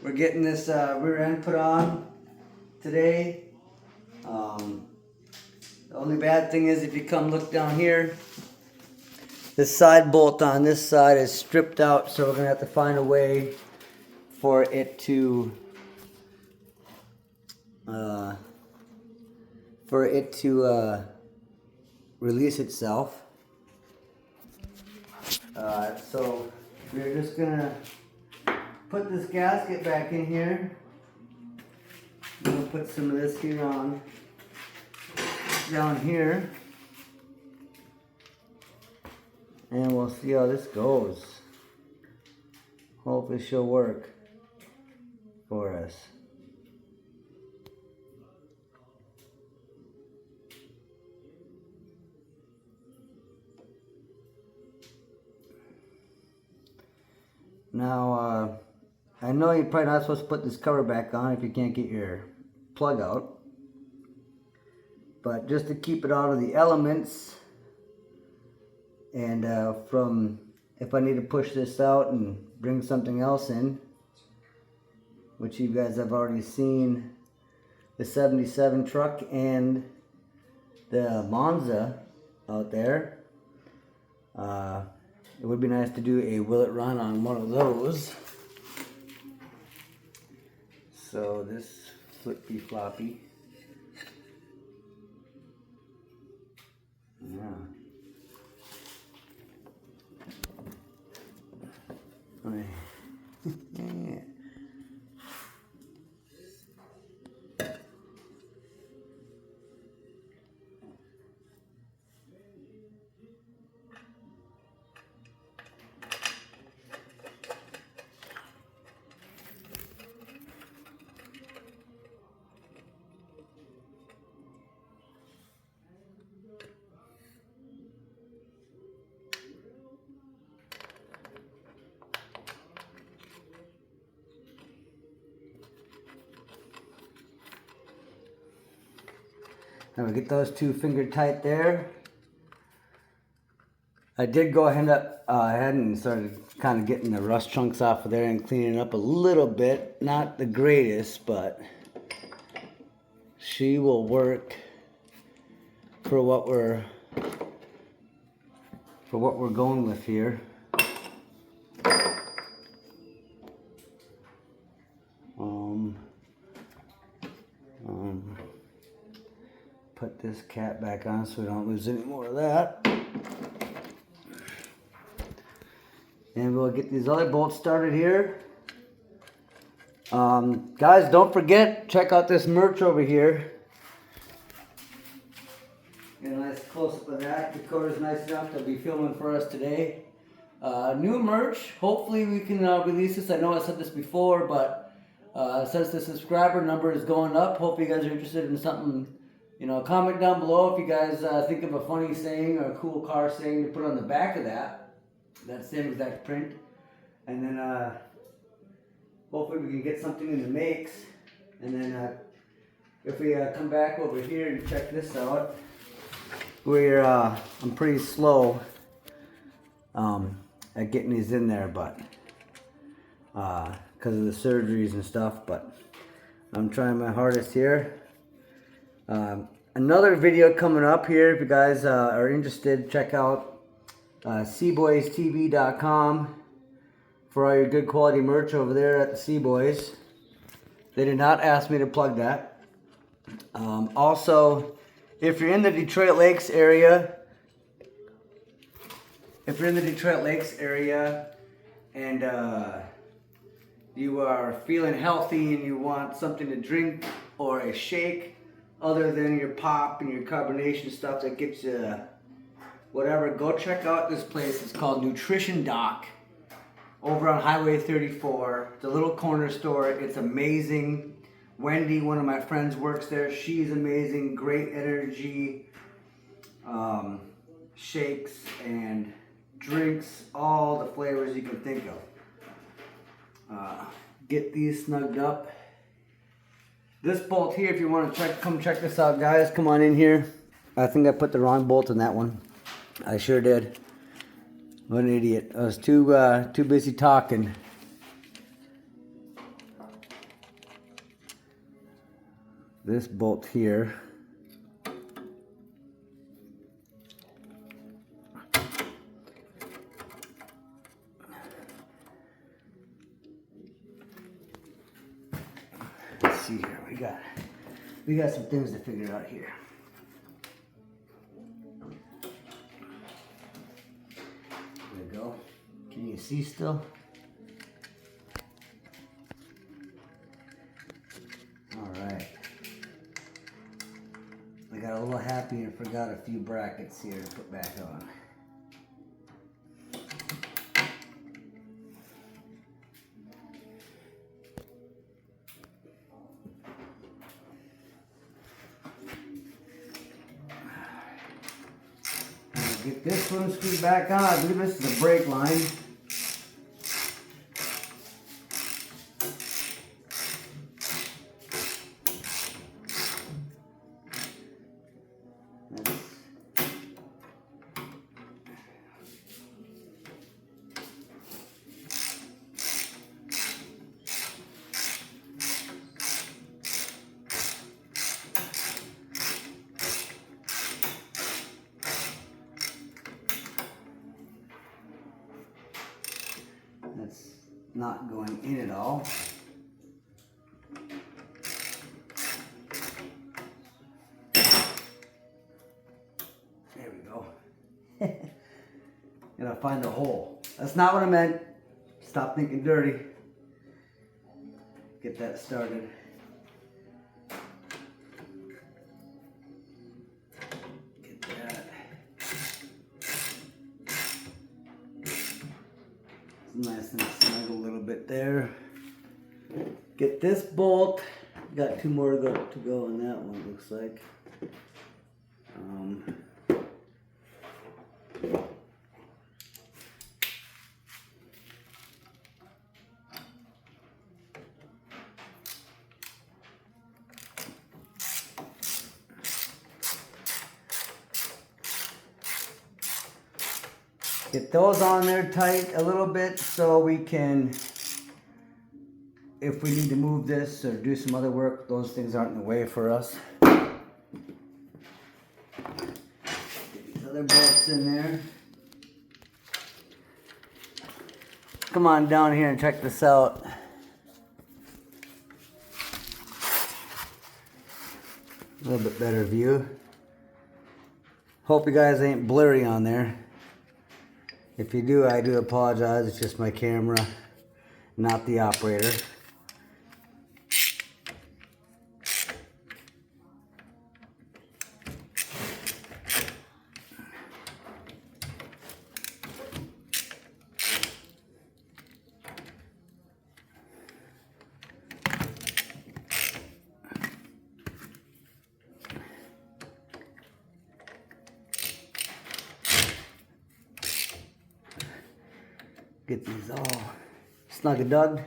We're getting this rear end put on today. The only bad thing is if you come look down here, this side bolt on this side is stripped out, so we're gonna have to find a way for it to release itself. So we're just gonna put this gasket back in here. I'm gonna put some of this here on down here, and we'll see how this goes. Hopefully she'll work for us. Now, I know you're probably not supposed to put this cover back on if you can't get your plug out. But just to keep it out of the elements, and from if I need to push this out and bring something else in, which you guys have already seen, the 77 truck and the Monza out there. It would be nice to do a will it run on one of those. So this flippy floppy. Yeah. Yeah. Now we get those two finger tight there. I did go ahead and started kind of getting the rust chunks off of there and cleaning it up a little bit. Not the greatest, but she will work for what we're going with here. Put this cap back on so we don't lose any more of that. And we'll get these other bolts started here. Guys, don't forget, check out this merch over here. Get a nice close-up of that. Dakota's nice enough to be filming for us today. New merch. Hopefully we can release this. I know I said this before, but since the subscriber number is going up, hope you guys are interested in something. You know, comment down below if you guys think of a funny saying or a cool car saying to put on the back of that same exact print. And then hopefully we can get something in the makes. And then if we come back over here and check this out, I'm pretty slow at getting these in there, but because of the surgeries and stuff, but I'm trying my hardest here. Another video coming up here. If you guys are interested, check out cboystv.com for all your good quality merch over there at the C-Boys. They did not ask me to plug that. Also, if you're in the Detroit Lakes area, and you are feeling healthy and you want something to drink or a shake other than your pop and your carbonation stuff that gets you whatever, go check out this place. It's called Nutrition Doc over on Highway 34. It's a little corner store. It's amazing. Wendy, one of my friends, works there. She's amazing. Great energy, shakes and drinks, all the flavors you can think of. Get these snugged up. This bolt here, if you want to come check this out, guys, come on in here. I think I put the wrong bolt in that one. I sure did. What an idiot. I was too busy talking. this bolt here. Let's see here. We got some things to figure out here. There we go. Can you see still? Alright. I got a little happy and forgot a few brackets here to put back on. Get this one screwed back on. I believe this is a brake line. That's not going in at all. There we go. Gotta find a hole. That's not what I meant. Stop thinking dirty. Get that started. Get that. Nice and snug a little bit there. Get this bolt. Got two more to go on that one, looks like. Get those on there tight a little bit so we can, if we need to move this or do some other work, those things aren't in the way for us. Get these other bolts in there. Come on down here and check this out. A little bit better view. Hope you guys ain't blurry on there. If you do, I do apologize. It's just my camera, not the operator. Get these all snug-a-dug.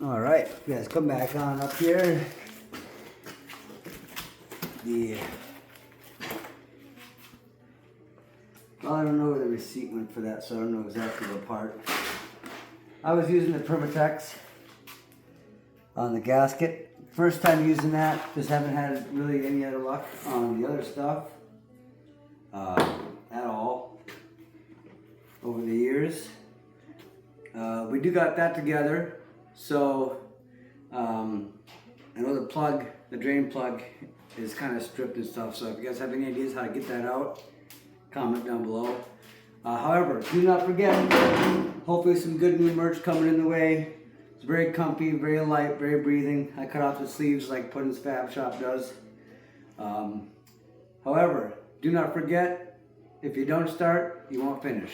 All right, you guys come back on up here. Well, I don't know where the receipt went for that, so I don't know exactly what part. I was using the Permatex on the gasket. First time using that, just haven't had really any other luck on the other stuff at all over the years. We do got that together, so I know the plug, the drain plug, is kind of stripped and stuff. So if you guys have any ideas how to get that out, comment down below. However, do not forget, hopefully some good new merch coming in the way. It's very comfy, very light, very breathing. I cut off the sleeves like Puddin's Fab Shop does. However, do not forget, if you don't start, you won't finish.